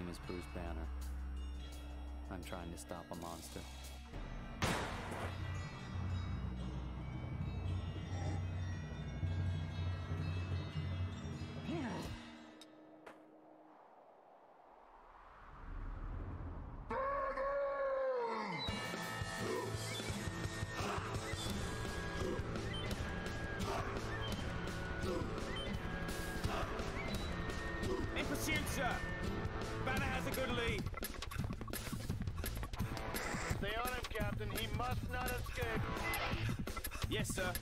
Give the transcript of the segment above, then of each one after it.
name is Bruce Banner. I'm trying to stop a monster. In pursuit, sir! Banner has a good lead. Stay on him, Captain. He must not escape. Yes, sir.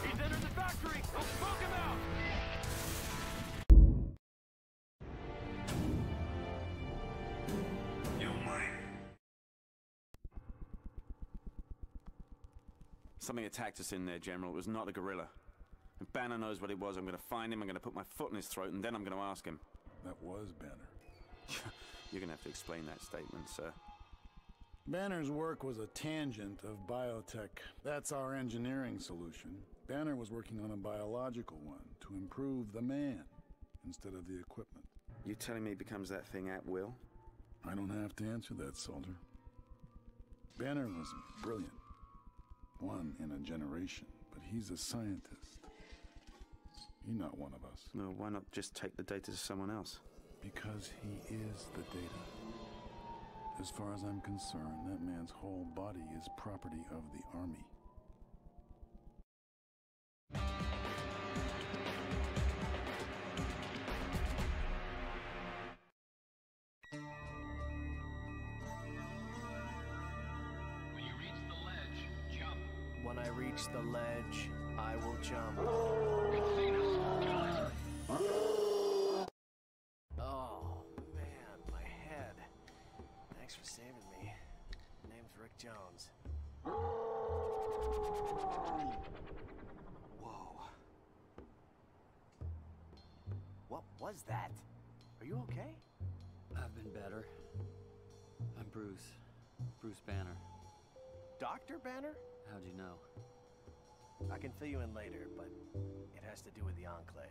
He's entered the factory. We'll smoke him out. Something attacked us in there, General. It was not a gorilla. If Banner knows what it was, I'm going to find him, I'm going to put my foot in his throat, and then I'm going to ask him. That was Banner. You're going to have to explain that statement, sir. Banner's work was a tangent of biotech. That's our engineering solution. Banner was working on a biological one to improve the man instead of the equipment. You telling me he becomes that thing at will? I don't have to answer that, soldier. Banner was brilliant. One in a generation, but he's a scientist. He's not one of us. No, why not just take the data to someone else? Because he is the data. As far as I'm concerned, that man's whole body is property of the Army. When I reach the ledge, I will jump. Oh, man, my head. Thanks for saving me. Name's Rick Jones. Whoa. What was that? Are you okay? I've been better. I'm Bruce. Bruce Banner. Dr. Banner? How'd you know? I can fill you in later, but it has to do with the Enclave.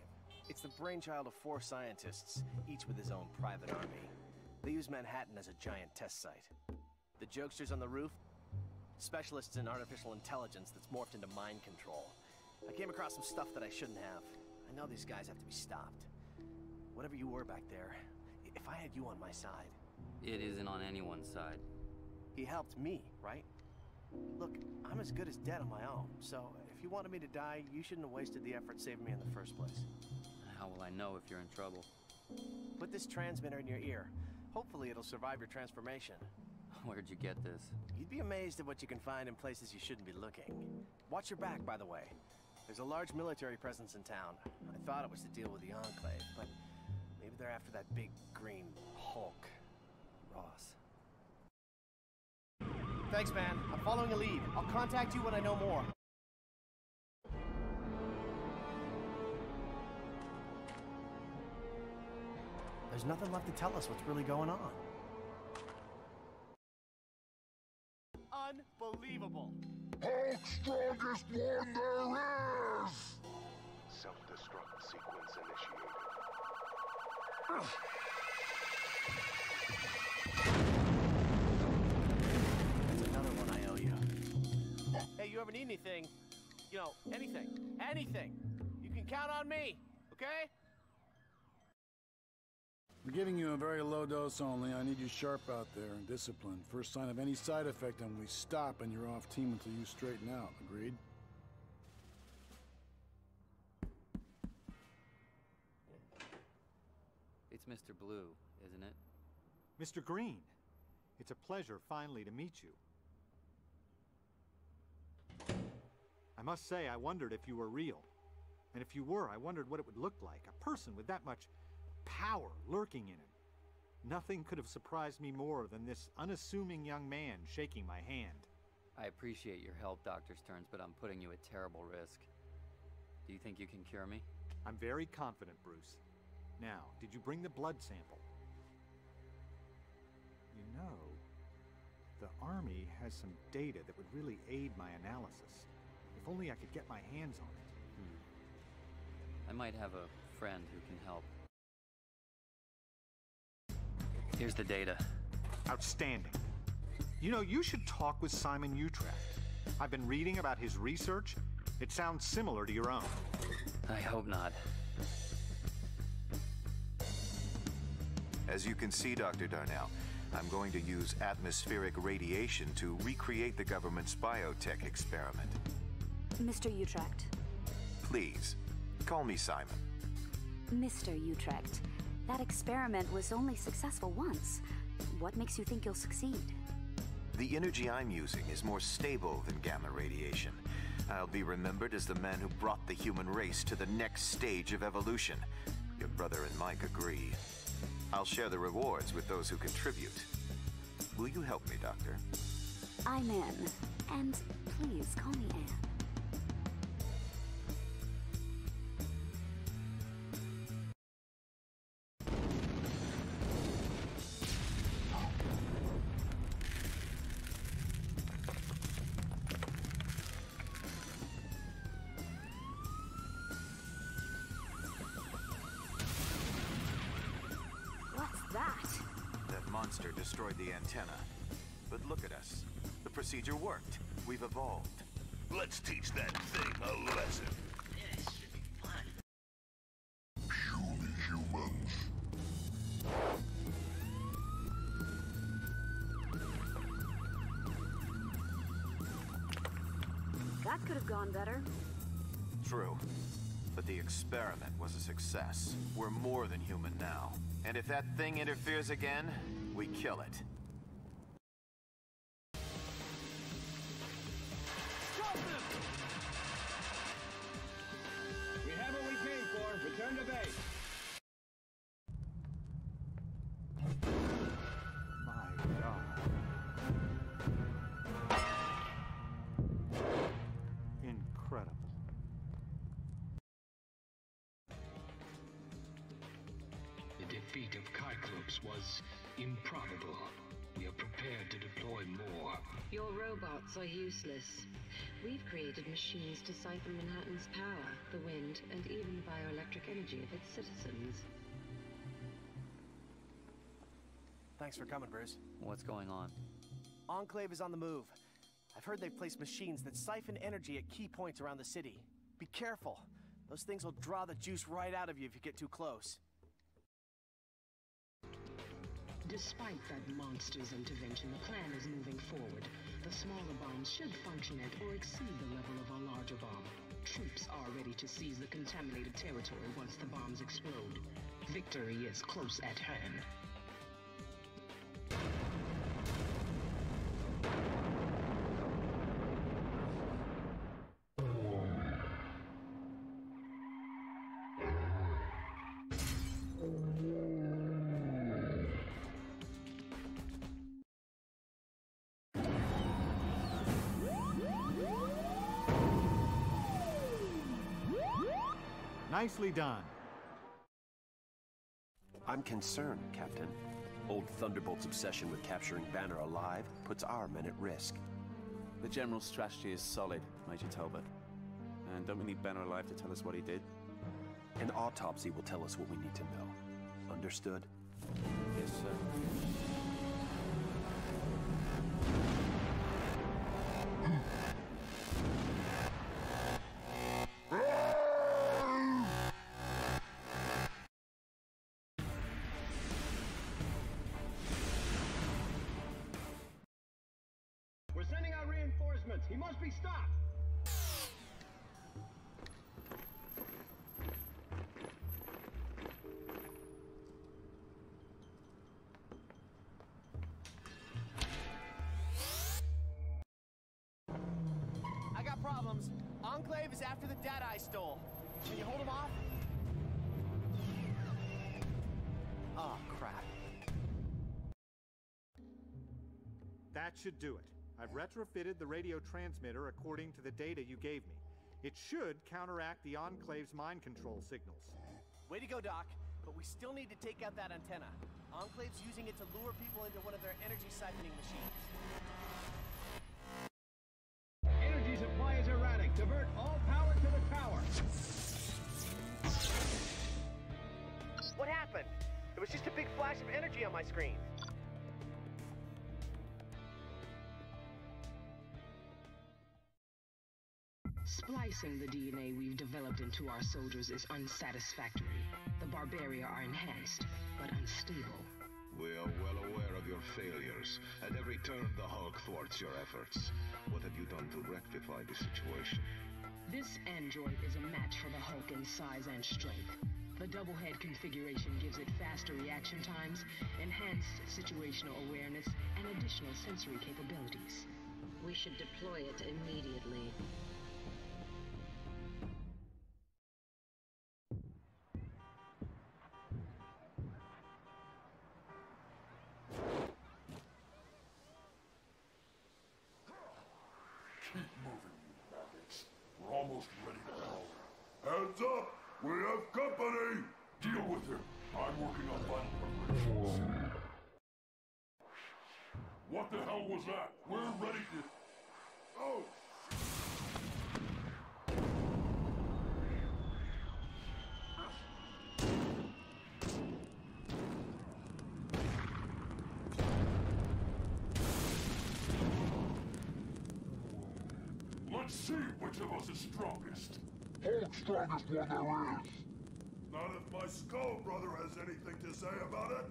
It's the brainchild of 4 scientists, each with his own private army. They use Manhattan as a giant test site. The jokesters on the roof, specialists in artificial intelligence that's morphed into mind control. I came across some stuff that I shouldn't have. I know these guys have to be stopped. Whatever you were back there, if I had you on my side... It isn't on anyone's side. He helped me, right? Look, I'm as good as dead on my own, so if you wanted me to die, you shouldn't have wasted the effort saving me in the first place. How will I know if you're in trouble? Put this transmitter in your ear. Hopefully it'll survive your transformation. Where'd you get this? You'd be amazed at what you can find in places you shouldn't be looking. Watch your back, by the way. There's a large military presence in town. I thought it was to deal with the Enclave, but maybe they're after that big green Hulk, Ross. Thanks, man. I'm following a lead. I'll contact you when I know more. There's nothing left to tell us what's really going on. Unbelievable! Hulk's strongest one there is! Self-destruct sequence initiated. That's another one I owe you. Hey, you ever need anything, you know, anything, you can count on me, okay? We're giving you a very low dose only. I need you sharp out there and disciplined. First sign of any side effect and we stop and you're off team until you straighten out. Agreed? It's Mr. Blue, isn't it? Mr. Green, it's a pleasure finally to meet you. I must say, I wondered if you were real. And if you were, I wondered what it would look like. A person with that much power lurking in him. Nothing could have surprised me more than this unassuming young man shaking my hand. I appreciate your help, Dr. Stearns, but I'm putting you at terrible risk. Do you think you can cure me? I'm very confident, Bruce. Now, did you bring the blood sample? You know, The Army has some data that would really aid my analysis. If only I could get my hands on it. I might have a friend who can help. Here's the data. Outstanding. You know, you should talk with Simon Utrecht. I've been reading about his research. It sounds similar to your own. I hope not. As you can see, Dr. Darnell, I'm going to use atmospheric radiation to recreate the government's biotech experiment. Mr. Utrecht. Please, call me Simon. Mr. Utrecht, that experiment was only successful once. What makes you think you'll succeed? The energy I'm using is more stable than gamma radiation. I'll be remembered as the man who brought the human race to the next stage of evolution. Your brother and Mike agree. I'll share the rewards with those who contribute. Will you help me, Doctor? I'm in. And please call me Anne. That monster destroyed the antenna. But look at us. The procedure worked. We've evolved. Let's teach that thing a lesson. This should be fun. Puny humans. That could have gone better. True. But the experiment was a success. We're more than human now. And if that thing interferes again, we kill it. Stop them! We have what we came for. Return to base. My God. Incredible. The defeat of Cyclops was improbable. We are prepared to deploy more. Your robots are useless. We've created machines to siphon Manhattan's power, the wind, and even the bioelectric energy of its citizens. Thanks for coming, Bruce. What's going on? Enclave is on the move. I've heard they've placed machines that siphon energy at key points around the city. Be careful. Those things will draw the juice right out of you if you get too close. Despite that monster's intervention, the plan is moving forward. The smaller bombs should function at or exceed the level of our larger bomb. Troops are ready to seize the contaminated territory once the bombs explode. Victory is close at hand. Nicely done. I'm concerned, Captain. Old Thunderbolt's obsession with capturing Banner alive puts our men at risk. The General's strategy is solid, Major Talbot. And don't we need Banner alive to tell us what he did? An autopsy will tell us what we need to know. Understood? Yes, sir. We're sending out reinforcements. He must be stopped. I got problems. Enclave is after the data I stole. Can you hold him off? Oh, crap. That should do it. I've retrofitted the radio transmitter according to the data you gave me. It should counteract the Enclave's mind control signals. Way to go, Doc. But we still need to take out that antenna. Enclave's using it to lure people into one of their energy siphoning machines. Energy supply is erratic. Divert all power to the tower. What happened? It was just a big flash of energy on my screen. Splicing the DNA we've developed into our soldiers is unsatisfactory. The Barbaria are enhanced, but unstable. We are well aware of your failures. At every turn, the Hulk thwarts your efforts. What have you done to rectify the situation? This android is a match for the Hulk in size and strength. The double head configuration gives it faster reaction times, enhanced situational awareness, and additional sensory capabilities. We should deploy it immediately. Keep moving, you maggots. We're almost ready to go. Heads up! We have company! Deal with him. I'm working on final preparations. What the hell was that? We're ready to... Oh! Let's see which of us is strongest. Hulk's strongest one there is. Not if my skull brother has anything to say about it.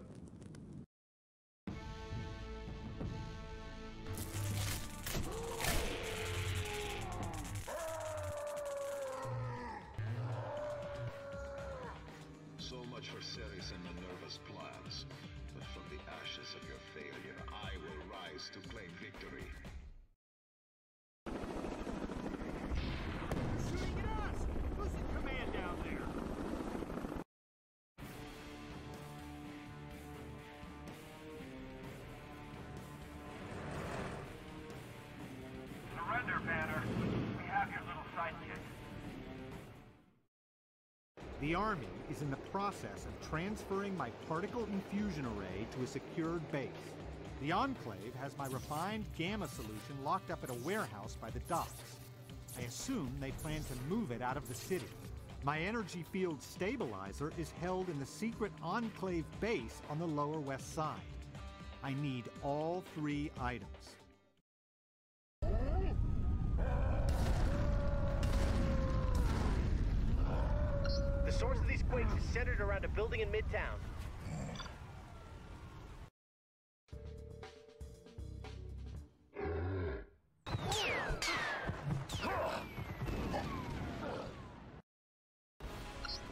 So much for Ceres and Minerva's plans. But from the ashes of your failure, I will rise to claim victory. Shooting at us! Who's in command down there? Surrender, Banner. We have your little sidekick. The Army is in the process of transferring my particle infusion array to a secured base. The Enclave has my refined gamma solution locked up at a warehouse by the docks. I assume they plan to move it out of the city. My energy field stabilizer is held in the secret Enclave base on the Lower West Side. I need all 3 items. The source of these quakes is centered around a building in Midtown.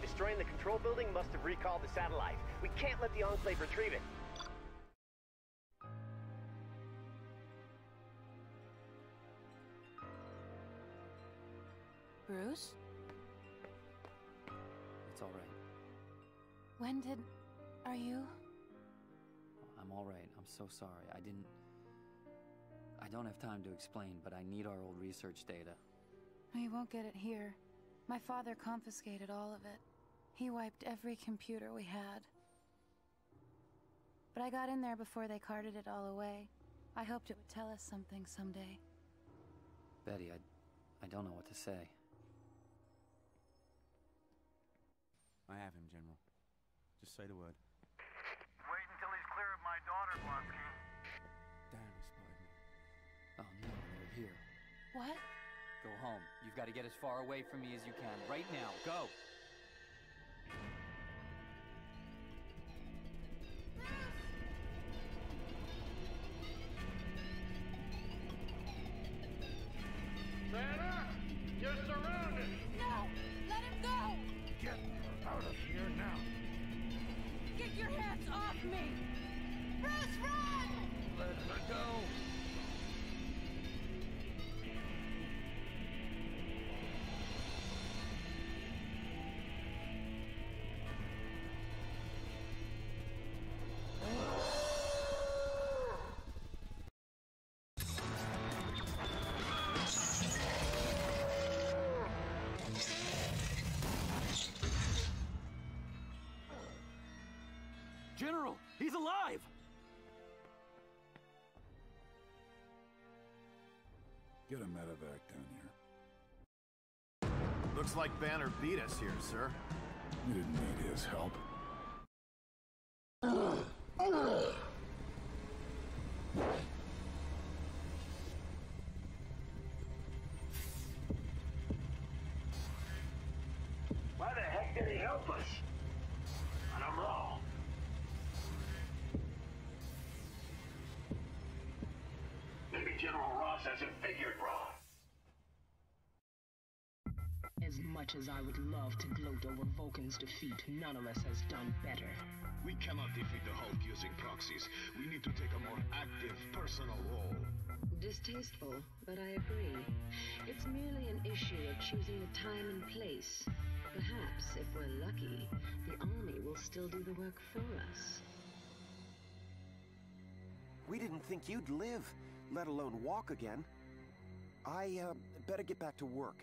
Destroying the control building must have recalled the satellite. We can't let the Enclave retrieve it. Bruce? It's all right. When did... are you... I'm all right. I'm so sorry. I don't have time to explain, but I need our old research data. You won't get it here. My father confiscated all of it. He wiped every computer we had. But I got in there before they carted it all away. I hoped it would tell us something someday. Betty, I don't know what to say. I have him, General. Just say the word. Wait until he's clear of my daughter, Blonsky. Damn, he spotted me. Oh no, they're here. What? Go home. You've got to get as far away from me as you can. Right now. Go! Banner, you're surrounded! No! Let him go! Get her out of here now! Get your hands off me! Bruce, run! Let her go! Get a medevac down here. Looks like Banner beat us here, sir. We didn't need his help. Why the heck did he help us? And I'm wrong. Maybe General Ross hasn't figured wrong. As much as I would love to gloat over Vulcan's defeat, none of us has done better. We cannot defeat the Hulk using proxies. We need to take a more active, personal role. Distasteful, but I agree. It's merely an issue of choosing the time and place. Perhaps, if we're lucky, the Army will still do the work for us. We didn't think you'd live, let alone walk again. I, better get back to work.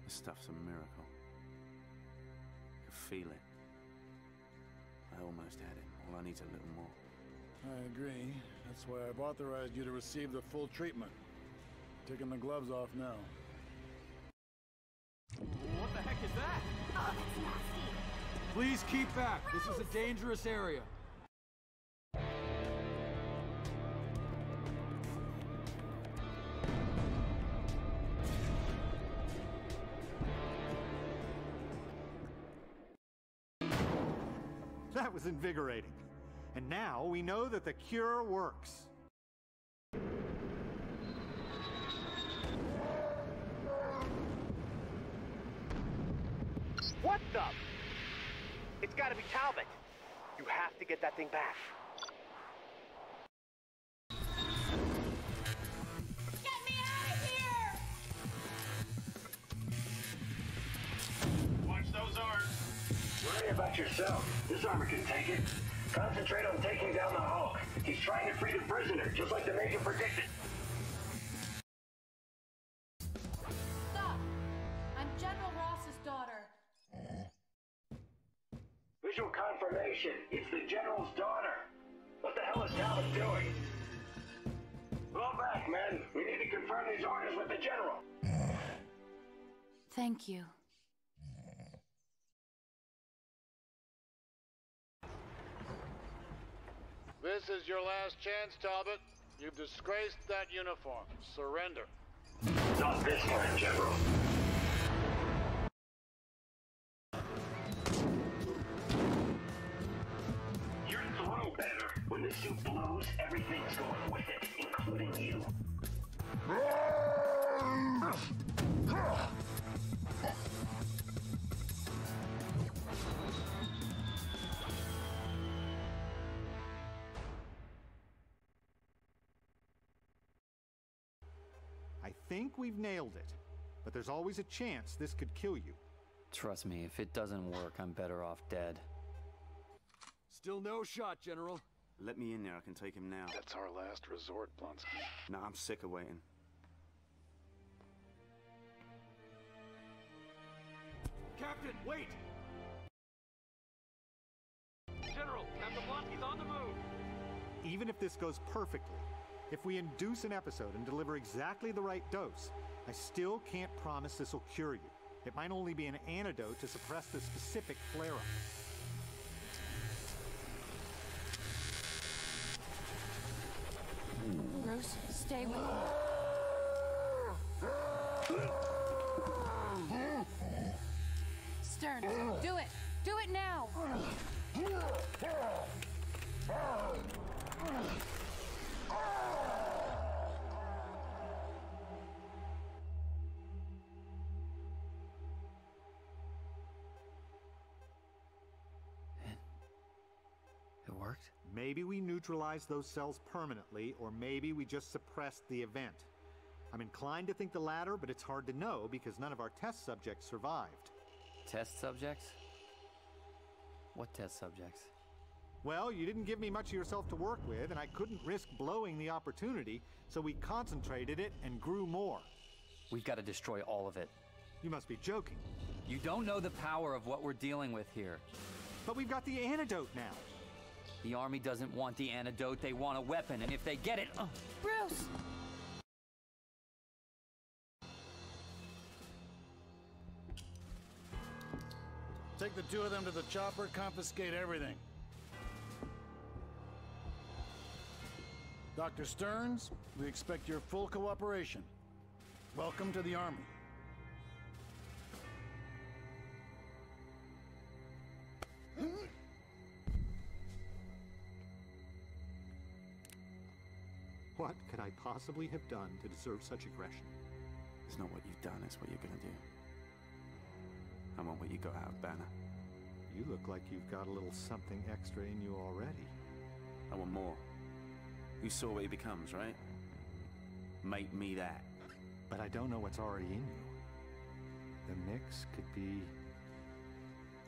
This stuff's a miracle. I can feel it. I almost had it. All I need's a little more. I agree. That's why I've authorized you to receive the full treatment. Taking the gloves off now. What the heck is that? Oh, that's nasty. Please keep back. This is a dangerous area. That was invigorating. And now we know that the cure works. What the? It's gotta be Talbot. You have to get that thing back. Get me out of here! Watch those arms. Worry about yourself. This armor can take it. Concentrate on taking down the Hulk. He's trying to free the prisoner, just like the Major predicted. Stop! I'm General Ross's daughter. Visual confirmation. It's the General's daughter. What the hell is Talbot doing? Fall back, men. We need to confirm these orders with the General. Thank you. This is your last chance, Talbot. You've disgraced that uniform. Surrender. Not this time, General. You're through, Banner. When this suit blows, everything's going with it, including you. I think we've nailed it, but there's always a chance this could kill you. Trust me, if it doesn't work, I'm better off dead. Still no shot, General. Let me in there, I can take him now. That's our last resort, Blonsky. No, I'm sick of waiting. Captain, wait! General, Captain Blonsky's on the move. Even if this goes perfectly, if we induce an episode and deliver exactly the right dose, I still can't promise this will cure you. It might only be an antidote to suppress the specific flare-up. Bruce, stay with me. Stern, do it! Do it now! It worked? Maybe we neutralized those cells permanently, or maybe we just suppressed the event. I'm inclined to think the latter, but it's hard to know because none of our test subjects survived. Test subjects? What test subjects? Well, you didn't give me much of yourself to work with, and I couldn't risk blowing the opportunity, so we concentrated it and grew more. We've got to destroy all of it. You must be joking. You don't know the power of what we're dealing with here. But we've got the antidote now. The Army doesn't want the antidote, they want a weapon, and if they get it... Bruce! take the two of them to the chopper, confiscate everything. Dr. Stearns, we expect your full cooperation. Welcome to the Army. What could I possibly have done to deserve such aggression? It's not what you've done, it's what you're gonna do. I want what you got out of Banner. You look like you've got a little something extra in you already. I want more. You saw what he becomes, right? Make me that. But I don't know what's already in you. The mix could be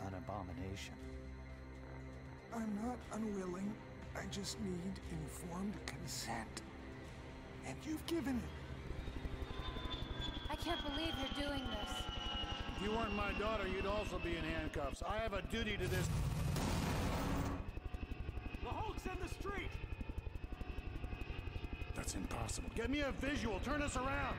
an abomination. I'm not unwilling. I just need informed consent. And you've given it. I can't believe you're doing this. If you weren't my daughter, you'd also be in handcuffs. I have a duty to this. The Hulk's in the street! That's impossible. Get me a visual. Turn us around.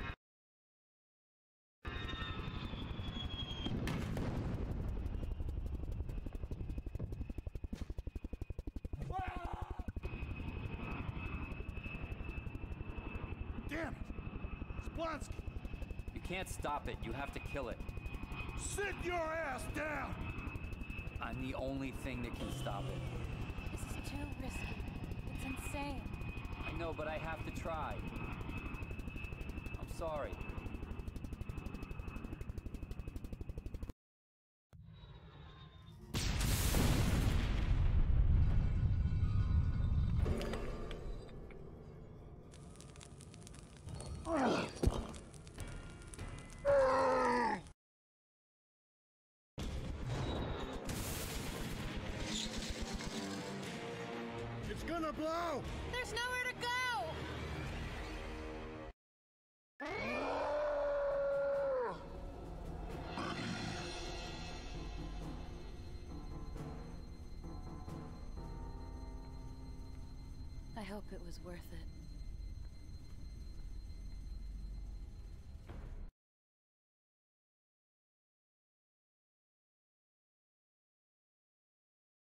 Damn it! It's Blonsky! You can't stop it. You have to kill it. Sit your ass down! I'm the only thing that can stop it. This is too risky. It's insane. I know, but I have to try. I'm sorry. It's gonna blow! There's nowhere to go! I hope it was worth it.